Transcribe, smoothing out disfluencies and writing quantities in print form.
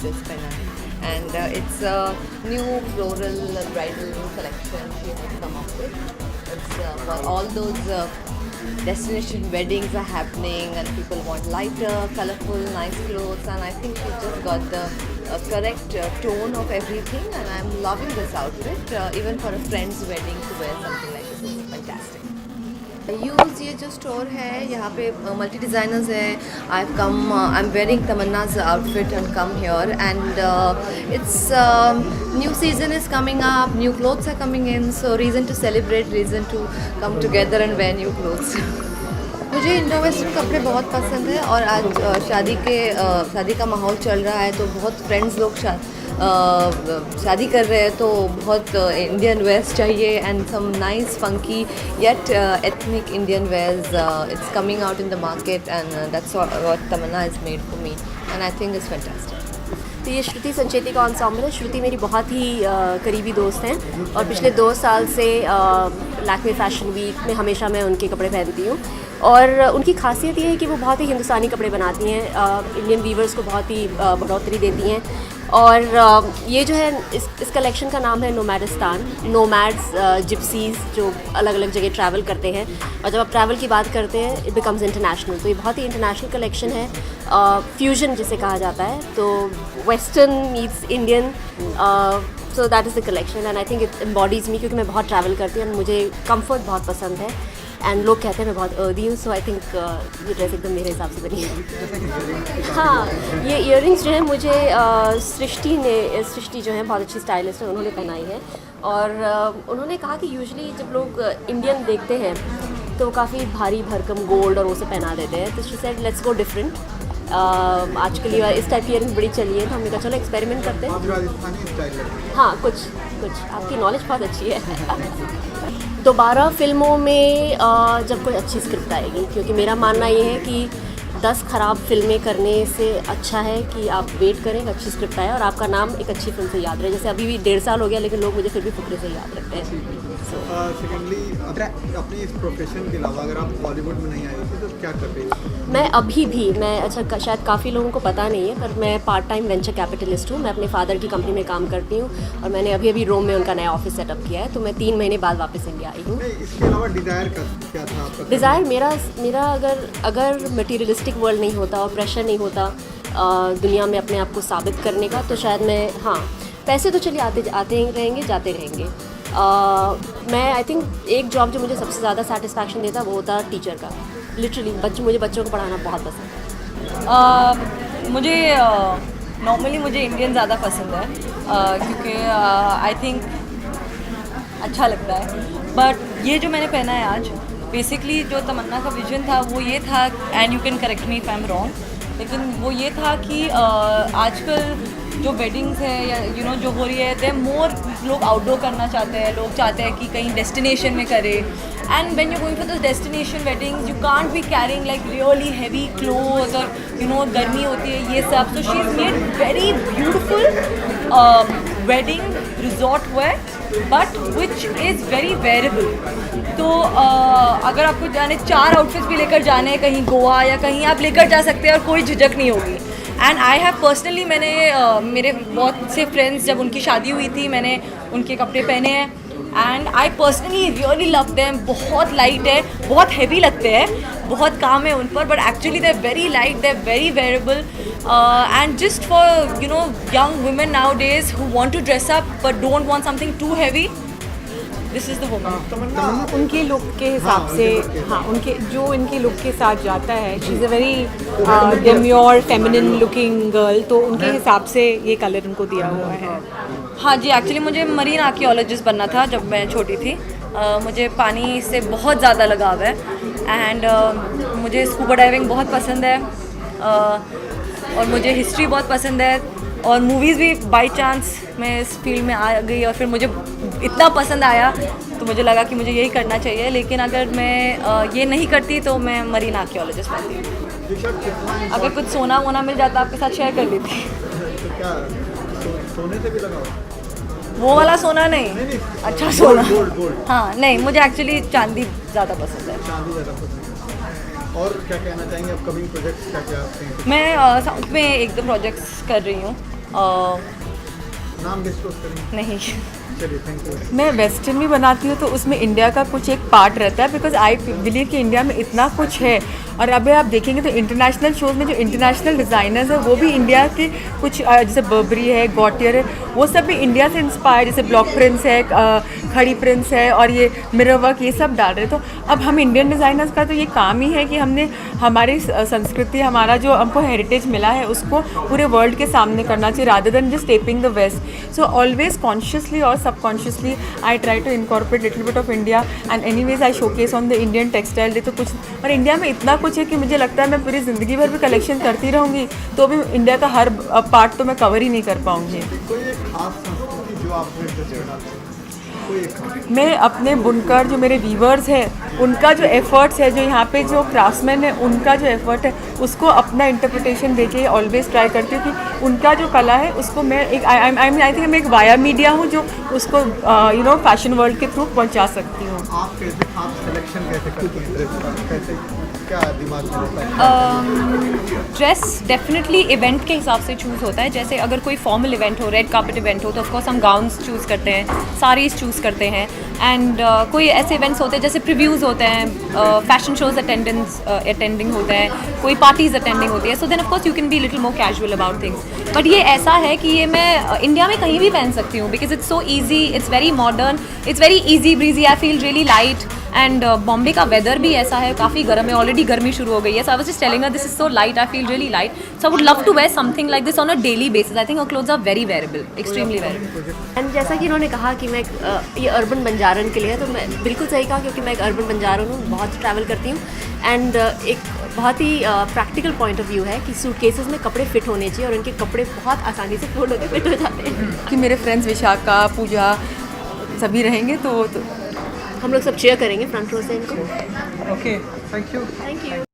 Dress पहना है and it's a new floral bridal collection she has come up with. It's for all those destination weddings are happening and people want lighter, colorful, nice clothes, and I think she just got the correct tone of everything, and I'm loving this outfit. Even for a friend's wedding to wear something like this is fantastic. Use ये जो store है यहाँ पे multi designers है. I am wearing Tamanna's outfit and come here and it's new season is coming up, new clothes are coming in, so reason to celebrate, reason to come together and wear new clothes. मुझे indo western कपड़े बहुत पसंद है और आज शादी का माहौल चल रहा है तो बहुत फ्रेंड्स लोग शादी कर रहे हैं तो बहुत इंडियन वेयर्स चाहिए and some nice funky yet ethnic Indian wears it's coming out in the market and that's what Tamanna is made for me and I think it's fantastic. तो ये श्रुति संचेती का एंसेम्बल है. श्रुति मेरी बहुत ही करीबी दोस्त हैं और पिछले 2 साल से लैक्मे फैशन वीक में हमेशा मैं उनके कपड़े पहनती हूँ और उनकी खासियत ये है कि वो बहुत ही हिंदुस्तानी कपड़े बनाती हैं, इंडियन वीवर्स को बहुत ही बढ़ोतरी देती हैं. और ये जो है इस कलेक्शन का नाम है नोमैडिस्तान. नोमैड्स जिप्सीज़ जो अलग अलग जगह ट्रैवल करते हैं और जब आप ट्रैवल की बात करते हैं इट बिकम्स इंटरनेशनल. तो ये बहुत ही इंटरनेशनल कलेक्शन है, फ्यूजन जिसे कहा जाता है, तो western meets Indian. So that is the collection and I think it embodies me, क्योंकि मैं बहुत ट्रैवल करती हूँ और मुझे कम्फर्ट बहुत पसंद है एंड लोग कहते हैं मैं बहुत अर्दी हूँ. सो आई थिंक ये ड्रेस एकदम मेरे हिसाब से बनी है. हाँ, ये इयररिंग्स जो है मुझे सृष्टि जो है बहुत अच्छी स्टाइलिस्ट है, उन्होंने पहनाई है. और उन्होंने कहा कि यूजुअली जब लोग इंडियन देखते हैं तो काफ़ी भारी भरकम गोल्ड और वो से पहना देते हैं. तो she said let's go different. आजकल ये इस टाइप की इयररिंग्स बड़ी चली है तो हमने कहा चलो एक्सपेरिमेंट करते हैं. हाँ, कुछ आपकी नॉलेज बहुत अच्छी है. दोबारा फिल्मों में जब कोई अच्छी स्क्रिप्ट आएगी, क्योंकि मेरा मानना ये है कि 10 ख़राब फिल्में करने से अच्छा है कि आप वेट करें, अच्छी स्क्रिप्ट आए और आपका नाम एक अच्छी फिल्म से याद रहे. जैसे अभी भी 1.5 साल हो गया लेकिन लोग मुझे फिर भी फुकरे से याद रखते हैं. सेकेंडली अपने इस प्रोफेशन के अलावा अगर आप बॉलीवुड में नहीं आए थे तो क्या कर रही हो? मैं अभी भी अच्छा शायद काफ़ी लोगों को पता नहीं है पर मैं पार्ट टाइम वेंचर कैपिटलिस्ट हूँ. मैं अपने फादर की कंपनी में काम करती हूँ और मैंने अभी रोम में उनका नया ऑफिस सेटअप किया है. तो मैं 3 महीने बाद वापस इंडिया आई हूँ. इसके अलावा डिज़ायर क्या था आपका? डिज़ायर मेरा अगर मटीरियलिस्टिक वर्ल्ड नहीं होता और प्रेशर नहीं होता दुनिया में अपने आप को साबित करने का, तो शायद मैं, हाँ, पैसे तो चलिए आते रहेंगे जाते रहेंगे. मैं आई थिंक एक जॉब जो मुझे सबसे ज़्यादा सेटिस्फैक्शन देता वो होता टीचर का. लिटरली मुझे बच्चों को पढ़ाना बहुत पसंद है. मुझे नॉर्मली मुझे इंडियन ज़्यादा पसंद है क्योंकि आई थिंक अच्छा लगता है. बट ये जो मैंने पहना है आज, बेसिकली जो तमन्ना का विजन था वो ये था, and you can correct me if I am wrong, लेकिन वो ये था कि आजकल जो वेडिंग्स है या जो हो रही है दे मोर, लोग आउटडोर करना चाहते हैं, लोग चाहते हैं कि कहीं डेस्टिनेशन में करें. And when you going for this destination weddings you can't be carrying like really heavy clothes और गर्मी होती है ये सब. तो she is made very beautiful wedding resort wear but which is very wearable. तो अगर आपको जाने 4 आउटफिट्स भी लेकर जाने हैं कहीं गोवा या कहीं, आप लेकर जा सकते हैं और कोई झिझक नहीं होगी. एंड आई हैव पर्सनली, मैंने मेरे बहुत से फ्रेंड्स जब उनकी शादी हुई थी मैंने उनके कपड़े पहने हैं and I personally really love them. बहुत लाइट है, बहुत हैवी लगते हैं, बहुत काम है उन पर, but actually they are very light, they are very wearable and just for young women nowadays who want to dress up but don't want something too heavy. This is the woman. उनके look के हिसाब से, हाँ, इनके look के साथ जाता है. She is a very demure feminine looking girl, तो उनके हिसाब से ये कलर उनको दिया हुआ है. हाँ जी, एक्चुअली मुझे मरीन आर्कियोलॉजिस्ट बनना था जब मैं छोटी थी. मुझे पानी से बहुत ज़्यादा लगाव है एंड मुझे स्कूबा डाइविंग बहुत पसंद है और मुझे हिस्ट्री बहुत पसंद है और मूवीज़ भी बाय चांस मैं इस फील्ड में आ गई और फिर मुझे इतना पसंद आया तो मुझे लगा कि मुझे यही करना चाहिए. लेकिन अगर मैं ये नहीं करती तो मैं मरीन आर्कियोलॉजिस्ट बनती. अगर कुछ सोना वोना मिल जाता आपके साथ शेयर कर लेती. सोने से भी लगा वो वाला सोना नहीं, अच्छा सोना. हाँ, नहीं, मुझे एक्चुअली चांदी ज़्यादा पसंद है. चांदी ज़्यादा पसंद है. और क्या कहना चाहेंगे अपकमिंग प्रोजेक्ट्स क्या क्या आपके हैं? मैं साउथ में 1-2 प्रोजेक्ट्स कर रही हूँ नाम डिस्क्लोज करेंगे? नहीं। चलिए, थैंक यू। मैं वेस्टर्न भी बनाती हूँ तो उसमें इंडिया का कुछ एक पार्ट रहता है, बिकॉज आई बिलीव कि इंडिया में इतना कुछ है। और अभी आप देखेंगे तो इंटरनेशनल शोज़ में जो इंटरनेशनल डिज़ाइनर्स हैं वो भी इंडिया के कुछ जैसे बर्बरी है, गॉटियर है, वो सब भी इंडिया से इंस्पायर, जैसे ब्लॉक प्रिंट्स है, खड़ी प्रिंट्स है और ये मिरर वर्क, ये सब डाल रहे। तो अब हम इंडियन डिज़ाइनर्स का तो ये काम ही है कि हमने हमारी संस्कृति, हमारा जो हमको हेरिटेज मिला है उसको पूरे वर्ल्ड के सामने करना चाहिए, rather than just tapping the West. So always consciously और subconsciously I try to incorporate little bit of India and anyways I showcase on the Indian textile day. तो कुछ और इंडिया में इतना कुछ है कि मुझे लगता है मैं पूरी ज़िंदगी भर भी कलेक्शन करती रहूँगी तो भी इंडिया का हर पार्ट तो मैं कवर ही नहीं कर पाऊँगी। कोई एक खास संस्कृति जो आप इंटरेस्टेड हैं? कोई एक खास? मैं अपने बुनकर जो मेरे वीवर्स हैं उनका जो एफर्ट्स है, जो यहाँ पे जो क्राफ्ट्समैन है उनका जो एफर्ट है उसको अपना इंटरप्रिटेशन देके ऑलवेज ट्राई करती हूँ कि उनका जो कला है उसको मैं एक आई थिंक मैं एक वाया मीडिया हूँ जो उसको फैशन वर्ल्ड के थ्रू पहुँचा सकती हूँ। आप कैसे, आप सिलेक्शन कैसे करती हैं ड्रेस का? कैसे, क्या दिमाग में रहता है? ड्रेस डेफिनेटली इवेंट के हिसाब से चूज़ होता है। जैसे अगर कोई फॉर्मल इवेंट हो, रेड कार्पेट इवेंट हो, तो ऑफकोर्स हम गाउन्स चूज़ करते हैं, साड़ीज़ चूज़ करते हैं। एंड कोई ऐसे इवेंट्स होते हैं जैसे प्रीव्यूज़ होते हैं, फैशन शोज़ अटेंडिंग होते हैं, कोई पार्टीज़ अटेंडिंग होती है, so then of course you can be little more casual about things. But ये ऐसा है कि ये मैं इंडिया में कहीं भी पहन सकती हूँ because it's so easy, it's very modern, it's very easy breezy, I feel really light. And Bombay का वेदर भी ऐसा है, काफ़ी गर्म है, ऑलरेडी गर्मी शुरू हो गई है। So I was just telling her this is so light, I feel really light, so I would love to wear something like this on a daily basis. I think our clothes are very wearable, extremely wearable. And जैसा कि इन्होंने कहा कि मैं ये urban बंजारन के लिए है, तो मैं बिल्कुल सही कहा क्योंकि मैं एक अर्बन बंजारन हूँ, बहुत ट्रैवल करती हूँ। एंड एक बहुत ही प्रैक्टिकल पॉइंट ऑफ व्यू है कि सूटकेसेस में कपड़े फिट होने चाहिए और उनके कपड़े बहुत आसानी से फोल्ड होकर फिट हो जाते हैं। कि मेरे फ्रेंड्स विशाखा, पूजा सभी रहेंगे तो हम लोग सब चेयर करेंगे फ्रंट रो से इनको। Okay, thank you. Thank you.